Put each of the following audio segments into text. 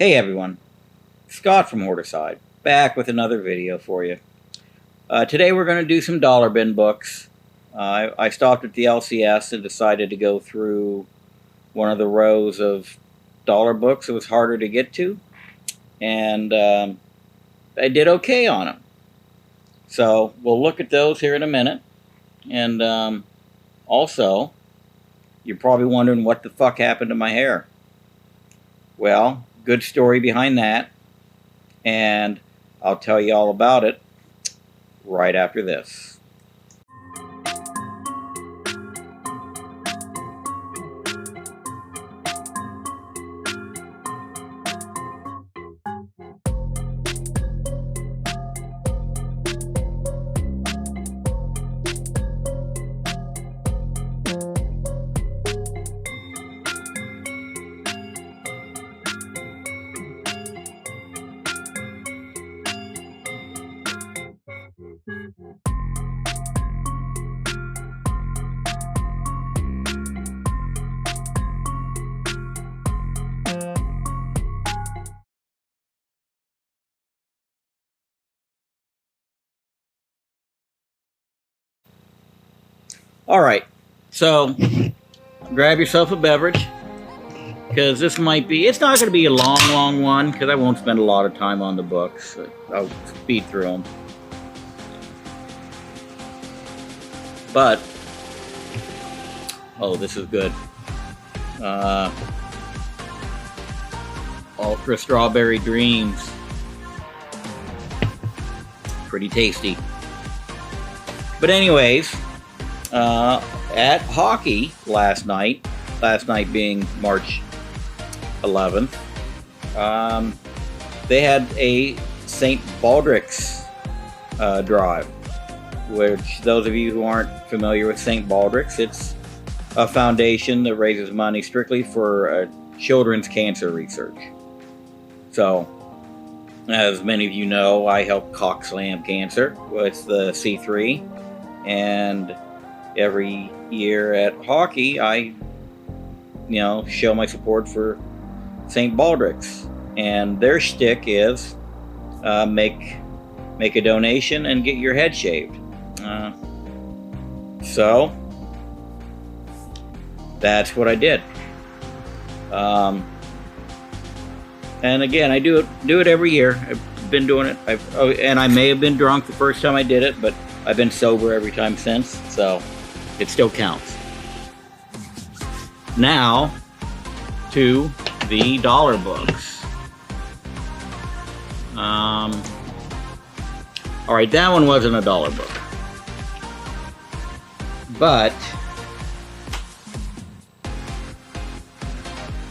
Hey everyone, Scott from Horderside, back with another video for you. Today we're going to do some dollar bin books. I stopped at the LCS and decided to go through one of the rows of dollar books. It was harder to get to, and I did okay on them. So we'll look at those here in a minute. And also, you're probably wondering what the fuck happened to my hair. Well, good story behind that, and I'll tell you all about it right after this. Alright, so grab yourself a beverage, because this might be, it's not going to be a long one, because I won't spend a lot of time on the books. I'll speed through them. But, oh, this is good. Ultra Strawberry Dreams. Pretty tasty. But anyways, at hockey last night being March 11th, they had a St. Baldrick's drive, which those of you who aren't familiar with St. Baldrick's, it's a foundation that raises money strictly for children's cancer research. So, as many of you know, I help Cock Slam Cancer with the C3, and every year at hockey, I, show my support for St. Baldrick's, and their shtick is make a donation and get your head shaved. So that's what I did. And again, I do it every year. I've been doing it. And I may have been drunk the first time I did it, but I've been sober every time since, so it still counts. Now, to the dollar books. Alright, that one wasn't a dollar book. But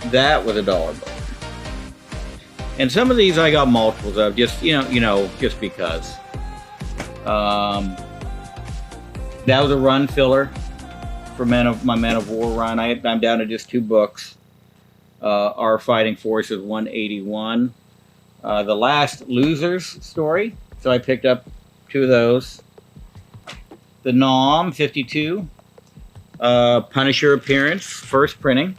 that was a dollar book. And some of these I got multiples of, just just because. That was a run filler for my Men of War run. I'm down to just 2 books. Our Fighting Forces 181. The Last Losers story. So I picked up 2 of those. The Nom 52. Punisher appearance, first printing.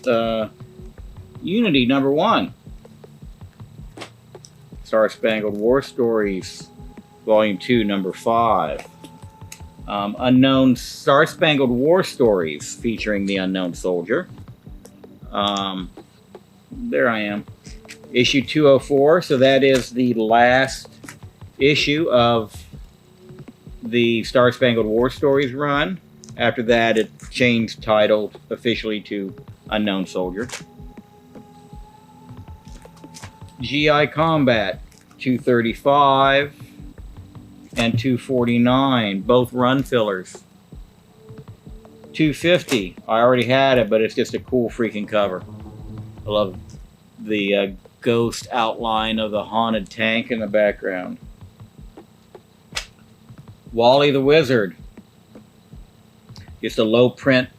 Unity #1. Star Spangled War Stories, Volume 2, number 5. Unknown Star Spangled War Stories featuring the Unknown Soldier. There I am. Issue 204, so that is the last issue of the Star Spangled War Stories run. After that, it changed title officially to Unknown Soldier. GI Combat 235 and 249, both run fillers. 250, I already had it, but it's just a cool freaking cover. I love the ghost outline of the haunted tank in the background. Wally the Wizard, just a low print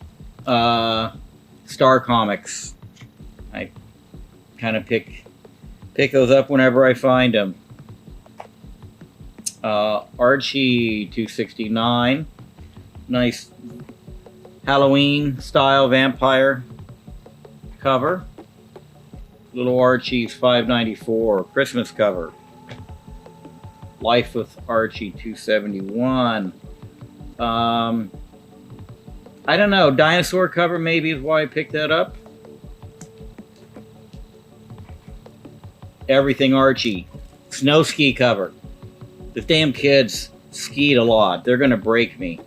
Star Comics. I kind of pick those up whenever I find them. Archie 269, nice Halloween style vampire cover. Little Archie's 594 Christmas cover. Life with Archie 271. I don't know. Dinosaur cover maybe is why I picked that up. Everything Archie. Snow ski cover. The damn kids skied a lot. They're going to break me.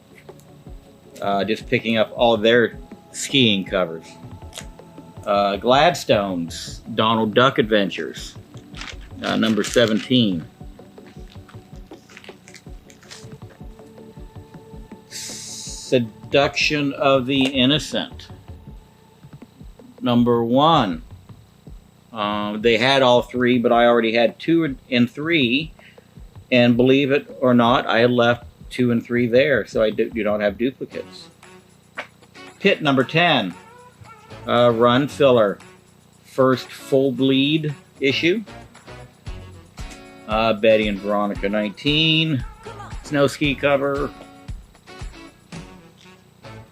Just picking up all their skiing covers. Gladstones. Donald Duck Adventures. Number 17. Seduction of the Innocent. Number 1. They had all 3, but I already had 2 and 3. And believe it or not, I had left 2 and 3 there, so I do not have duplicates. Pit number 10. Run filler. First full bleed issue. Betty and Veronica 19. Snow ski cover.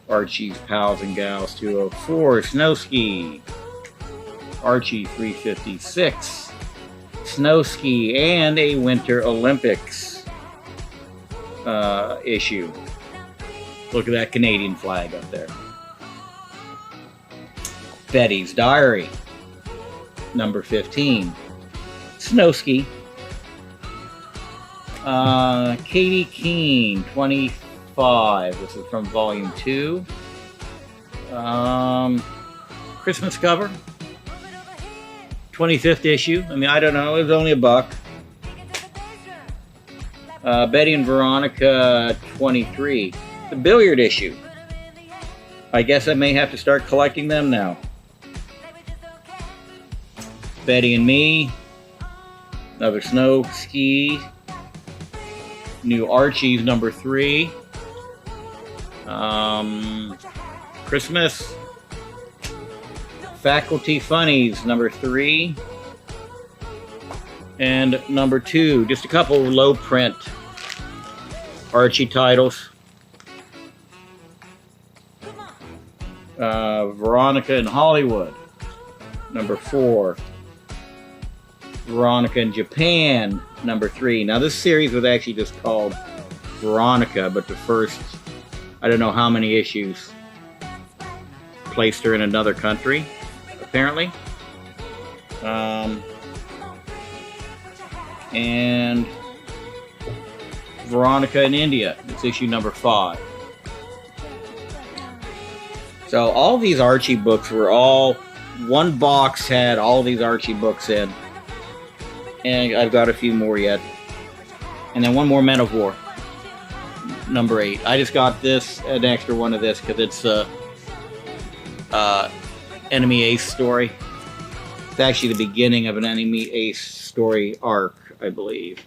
Archie's Pals and Gals 204. Snow ski. Archie 356. Snow ski and a Winter Olympics issue. Look at that Canadian flag up there. Betty's Diary, number 15. Snow ski. Katie Keene, 25. This is from volume 2. Christmas cover. 25th issue. I mean, I don't know. It was only $1. Betty and Veronica 23. The billiard issue. I guess I may have to start collecting them now. Betty and Me. Another snow ski. New Archie's number 3. Christmas. Faculty Funnies, number 3. And number 2, just a couple of low print Archie titles. Veronica in Hollywood, number 4. Veronica in Japan, number 3. Now this series was actually just called Veronica, but the first, I don't know how many issues, placed her in another country. Apparently. And Veronica in India. It's issue number 5. So all these Archie books were all, one box had all these Archie books in. And I've got a few more yet. And then one more Men of War. Number 8. I just got this, an extra one of this, because it's Enemy Ace story. It's actually the beginning of an Enemy Ace story arc, I believe.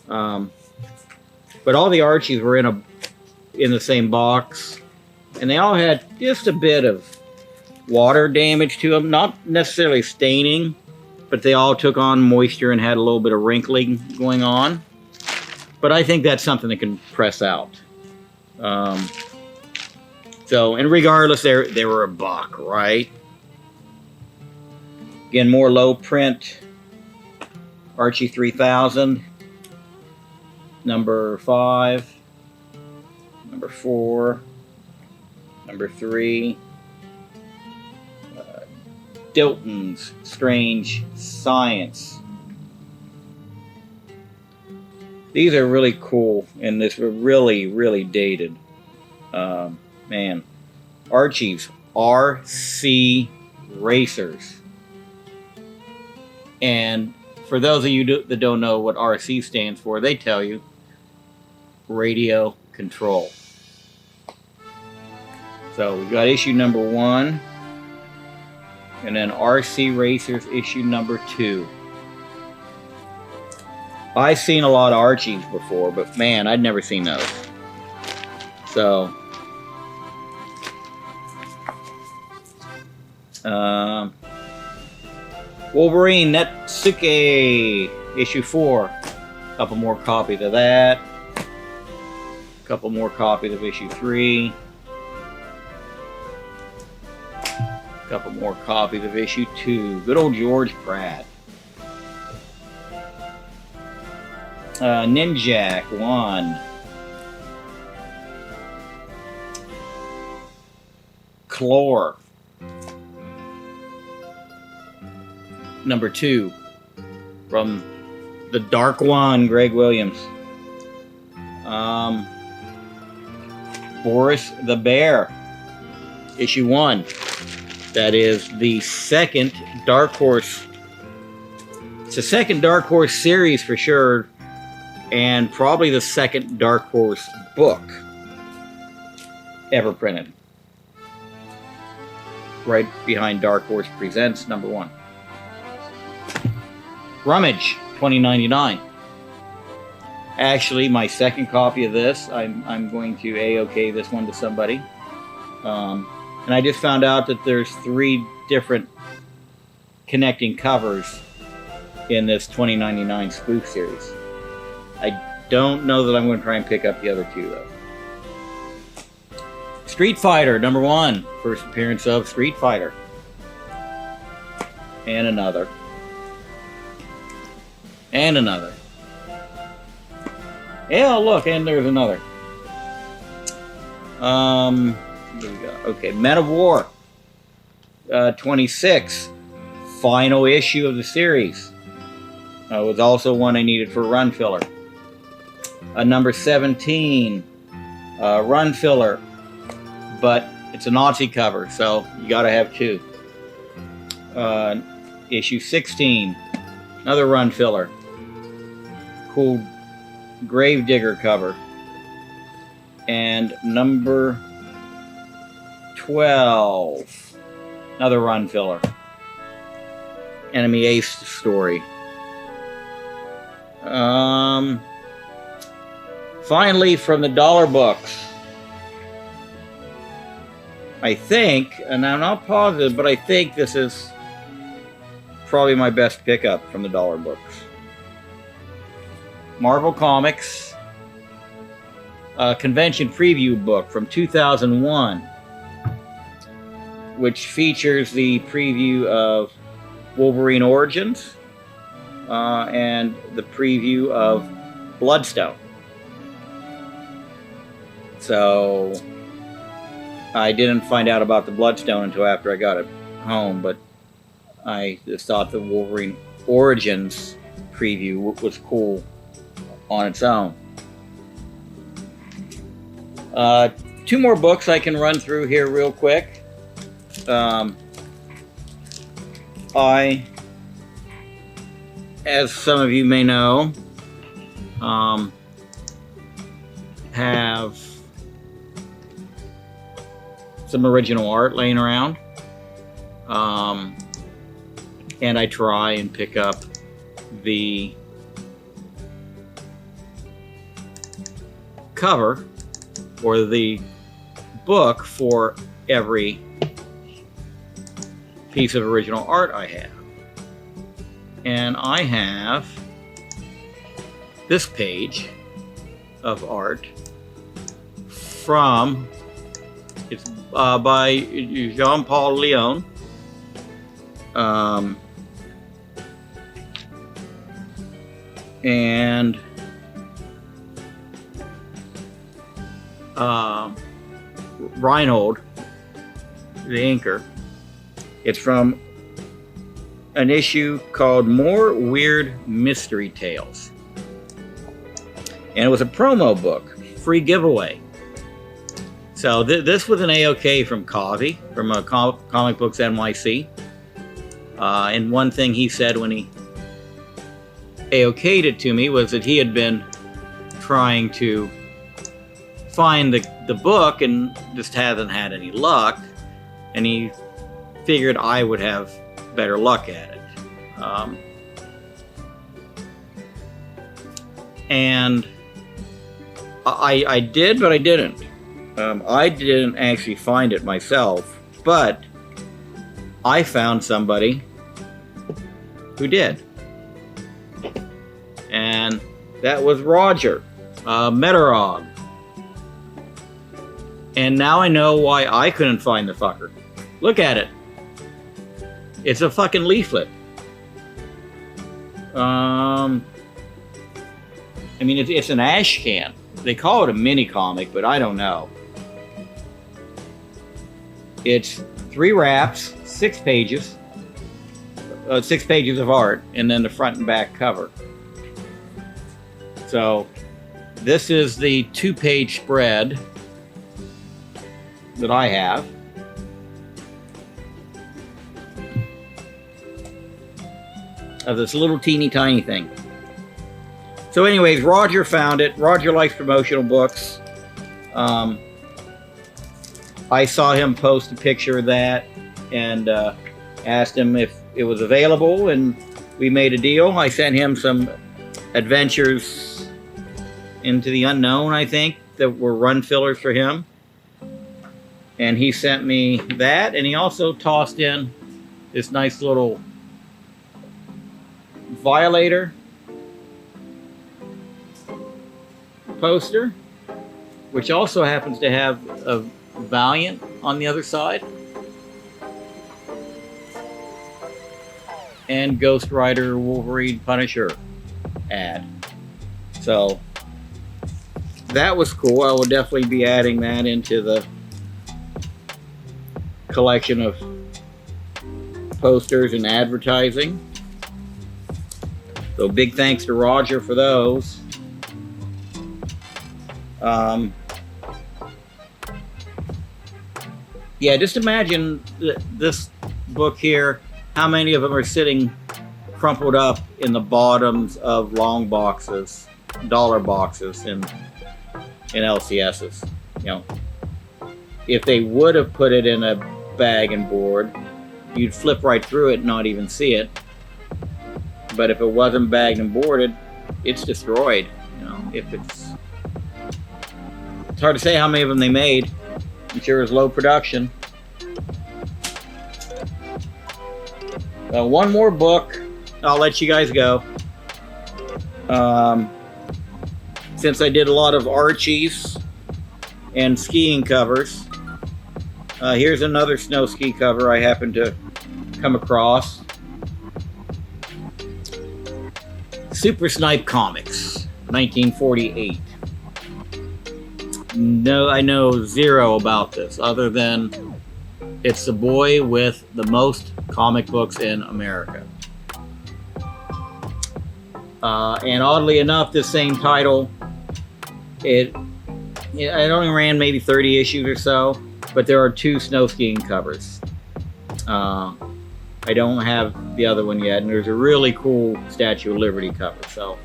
But all the Archies were in the same box, and they all had just a bit of water damage to them. Not necessarily staining, but they all took on moisture and had a little bit of wrinkling going on. But I think that's something that can press out. So, and regardless, they were $1, right? Again, more low print. Archie 3000. Number 5. Number 4. Number 3. Dilton's Strange Science. These are really cool, and this were really, really dated. Man, Archie's RC Racers. And for those of you that don't know what RC stands for, they tell you radio control. So we got issue number 1, and then RC Racers issue number 2. I've seen a lot of Archies before, but man, I'd never seen those. So, Wolverine Netsuke issue 4. A couple more copies of that. A couple more copies of issue 3. A couple more copies of issue 2. Good old George Pratt. Ninjak 1. Clore. Number 2. From the Dark One, Greg Williams. Boris the Bear. Issue 1. That is the second Dark Horse. It's the second Dark Horse series for sure, and probably the second Dark Horse book ever printed. Right behind Dark Horse Presents number 1. Rummage 2099. Actually, my second copy of this, I'm going to A-OK this one to somebody. And I just found out that there's 3 different connecting covers in this 2099 spoof series. I don't know that I'm going to try and pick up the other 2 though. Street Fighter number 1. First appearance of Street Fighter. And another. And another. Yeah, look, and there's another. There we go. Okay, Men of War 26. Final issue of the series. Was also one I needed for run filler. Number 17. Run filler. But it's a Nazi cover, so you gotta have 2. Issue 16. Another run filler. Cool Gravedigger cover. And number 12. Another run filler. Enemy Ace story. Finally, from the dollar books. I think, and I'm not positive, but I think this is probably my best pickup from the dollar books. Marvel Comics convention preview book from 2001, which features the preview of Wolverine Origins and the preview of Bloodstone. So I didn't find out about the Bloodstone until after I got it home, but I just thought the Wolverine Origins preview was cool on its own. 2 more books I can run through here real quick. I, as some of you may know, have some original art laying around. And I try and pick up the cover or the book for every piece of original art I have. And I have this page of art from, it's by Jean-Paul Leon. And Reinhold, the inker. It's from an issue called More Weird Mystery Tales. And it was a promo book, free giveaway. So this was an A-OK from Kavi, from Comic Books NYC. And one thing he said when he A-OK'd it to me was that he had been trying to find the book and just hasn't had any luck, and he figured I would have better luck at it. And I did, but I didn't. I didn't actually find it myself, but I found somebody who did. And that was Roger Metarog. And now I know why I couldn't find the fucker. Look at it. It's a fucking leaflet. I mean, it's an ash can. They call it a mini comic, but I don't know. It's 3 wraps, 6 pages. 6 pages of art, and then the front and back cover. So this is the 2-page spread that I have. Of this little teeny tiny thing. So anyways, Roger found it. Roger likes promotional books. I saw him post a picture of that and asked him if it was available, and we made a deal. I sent him some Adventures into the Unknown, I think, that were run fillers for him. And he sent me that, and he also tossed in this nice little Violator poster, which also happens to have a Valiant on the other side, and Ghost Rider, Wolverine, Punisher ad. So that was cool. I will definitely be adding that into the collection of posters and advertising. So big thanks to Roger for those. Yeah, just imagine this book here, how many of them are sitting crumpled up in the bottoms of long boxes, dollar boxes in LCSs. You know, if they would have put it in a bag and board, you'd flip right through it and not even see it. But if it wasn't bagged and boarded, it's destroyed. You know, if it's hard to say how many of them they made. I'm sure it was low production. One more book, I'll let you guys go. Since I did a lot of Archies and skiing covers, here's another snow ski cover I happened to come across. Super Snipe Comics, 1948. No, I know zero about this, other than it's the boy with the most comic books in America. And oddly enough, this same title, it only ran maybe 30 issues or so, but there are 2 snow skiing covers. I don't have the other one yet, and there's a really cool Statue of Liberty cover, so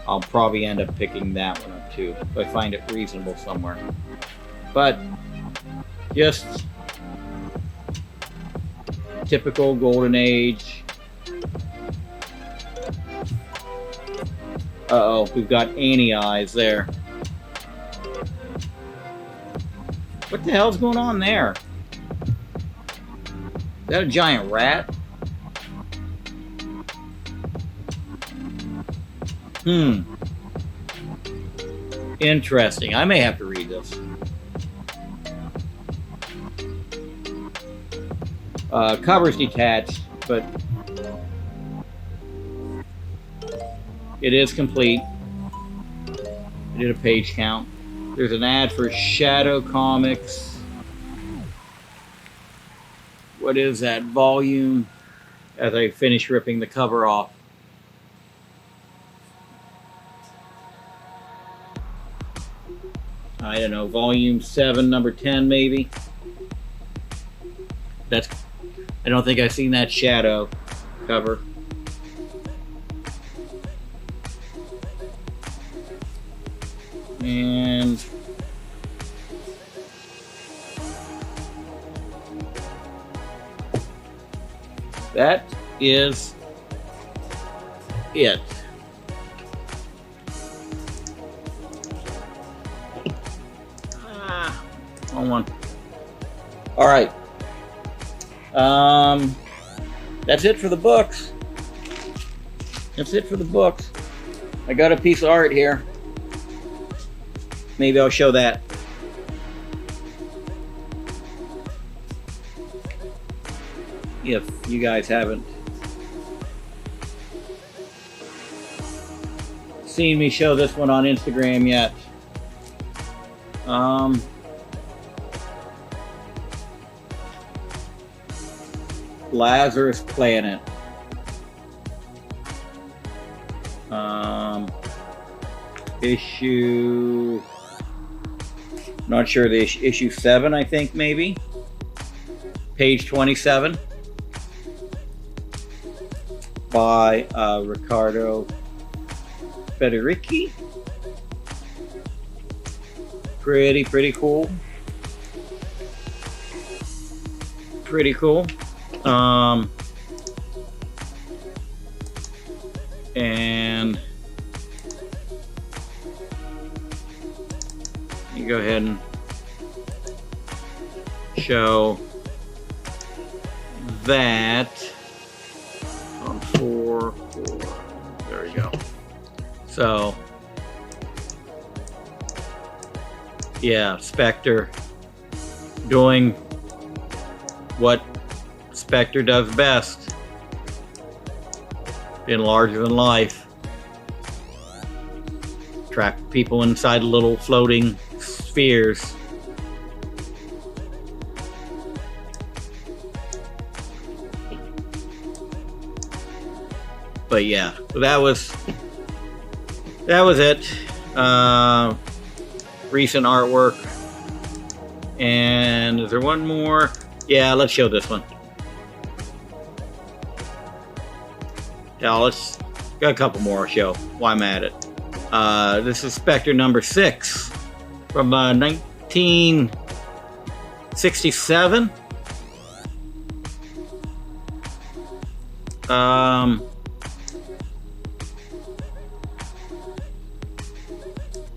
I'll probably end up picking that one up too, if I find it reasonable somewhere. But just typical Golden Age. Uh-oh, we've got Annie eyes there. What the hell's going on there? Is that a giant rat? Interesting. I may have to read this. Cover's detached, but it is complete. I did a page count. There's an ad for Shadow Comics. What is that? Volume, as I finish ripping the cover off. I don't know, volume 7, number 10 maybe. I don't think I've seen that Shadow cover. And that is it. Wrong one. All right. That's it for the books. That's it for the books. I got a piece of art here. Maybe I'll show that. if you guys haven't seen me show this one on Instagram yet. Lazarus Planet. Issue, not sure, the issue 7, I think, maybe. Page 27 by Riccardo Federici. Pretty cool. Pretty cool. And you go ahead and show that on 4. There we go. So, yeah, Spectre doing what Spectre does best, being larger than life. Trap people inside little floating spheres. But yeah, so that was it. Recent artwork. And is there one more? Yeah, let's show this one. Yeah, let's got a couple more to show while I'm at it. This is Spectre number 6 from 1967.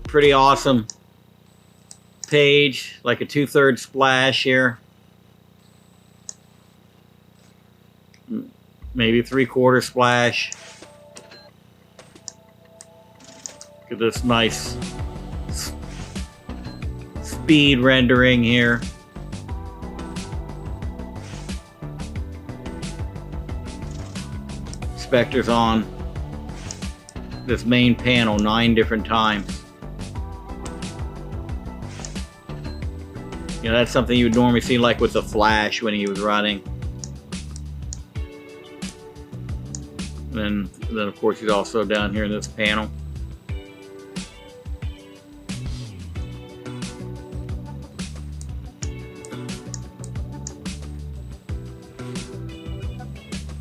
Pretty awesome page, like a 2/3 splash here. Maybe 3/4 splash. Look at this nice speed rendering here. Spectre's on this main panel 9 different times. You know, that's something you would normally see like with the Flash when he was running. And then of course he's also down here in this panel.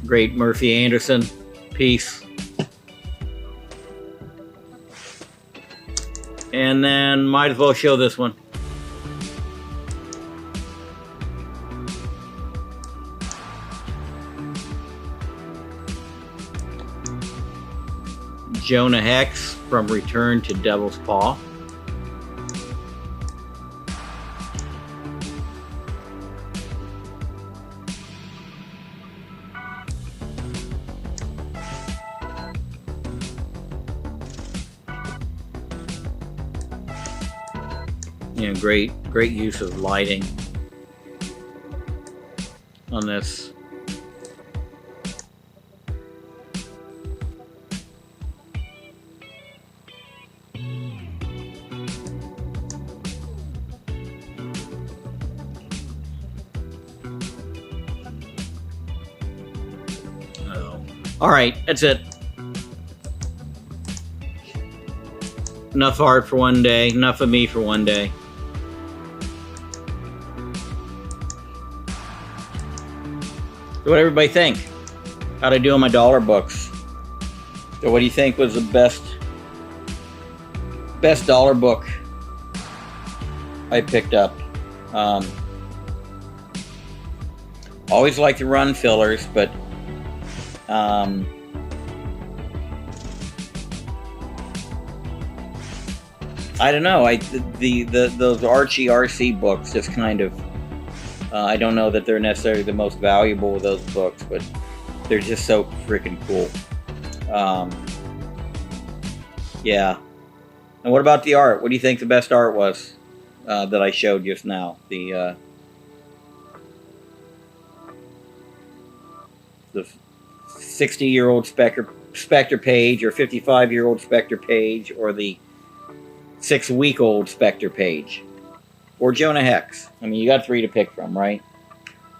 Great Murphy Anderson piece. And then might as well show this one. Jonah Hex from Return to Devil's Paw. You know, great use of lighting on this. All right, that's it. Enough art for one day. Enough of me for one day. So what everybody think? How'd I do on my dollar books? So what do you think was the best dollar book I picked up? Always like to run fillers, but I don't know. Those Archie RC books just kind of. I don't know that they're necessarily the most valuable of those books, but they're just so freaking cool. Yeah. And what about the art? What do you think the best art was that I showed just now? the 60-year-old Spectre page, or 55-year-old Spectre page, or the 6-week-old Spectre page, or Jonah Hex. I mean, you got 3 to pick from, right?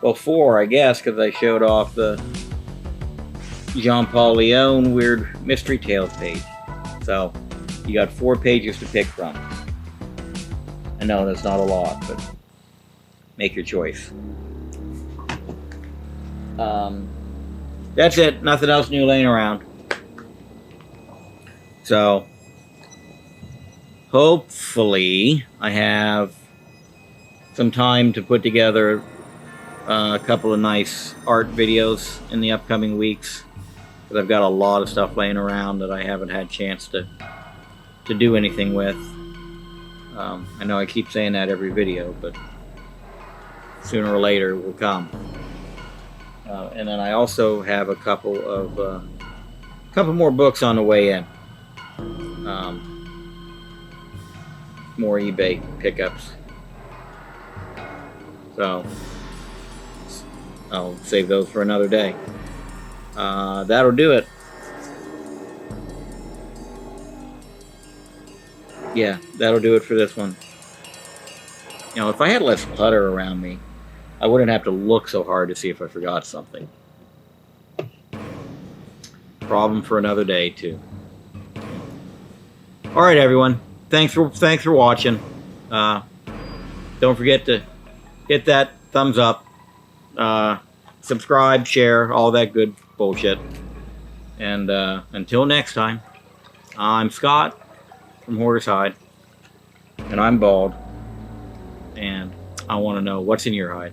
Well, 4, I guess, because I showed off the Jean-Paul Leon Weird Mystery Tales page. So, you got 4 pages to pick from. I know that's not a lot, but make your choice. That's it. Nothing else new laying around. So, hopefully, I have some time to put together a couple of nice art videos in the upcoming weeks. Because I've got a lot of stuff laying around that I haven't had a chance to do anything with. I know I keep saying that every video, but sooner or later it will come. And then I also have a couple more books on the way in. More eBay pickups. So I'll save those for another day. That'll do it. Yeah, that'll do it for this one. You know, if I had less clutter around me, I wouldn't have to look so hard to see if I forgot something. Problem for another day, too. All right, everyone. Thanks for watching. Don't forget to hit that thumbs up, subscribe, share, all that good bullshit. And until next time, I'm Scott from Hoarder's Hide, and I'm bald, and I want to know what's in your hide.